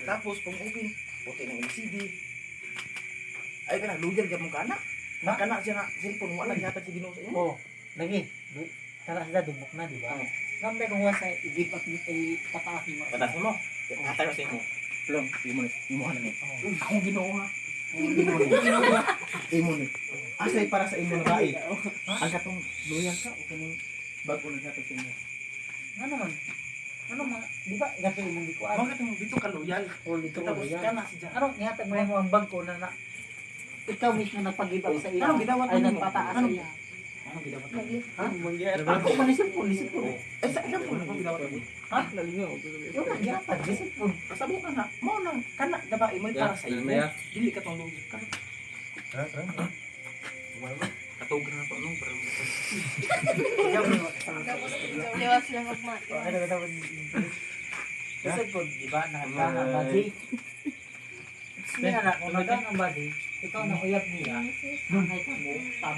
Tapos pang open, puti ng LCD. Ay kana lugar gyud mo kana. Nakana siya na cellphone wala yata si Ginoo sa imo. Oh, lagi. Tara sila dubok na, di ba? Namay kung wasa i-give up ay pataas mo. Patas mo. Tatay sa imo. Plong, imo ano ni. Oh. Akong Ginoo ha. Imo ni. Asay para sa imo na ay. Ang katong loyal ka o kaning bago na nato sa imo. Ano man? Ano man? Di ba gato imong gikuan? Mga katong dito ka loyal. O dito Tapos yan. kana si Jan. Ano nihatag mo yung bangko na ikaw mismo nagpag-give up sa iya. Ano gidawat Ay mo? nagpataas sa iya. Ano gidawat mo? Ha? Ako man isip ko. Ay sa ilang po ano gidawat mo? Ha? Yung nagyapad, disipon. Kasabo ka na. Mo nang kana dabae mo para sa imo. Dili ka tong loyal ka. Katugan na to ano para Liwas lang magmati. Disipon, di ba? Nakagana body. Sige na, kung nagana body, ikaw na uyab niya, nangay ka mo,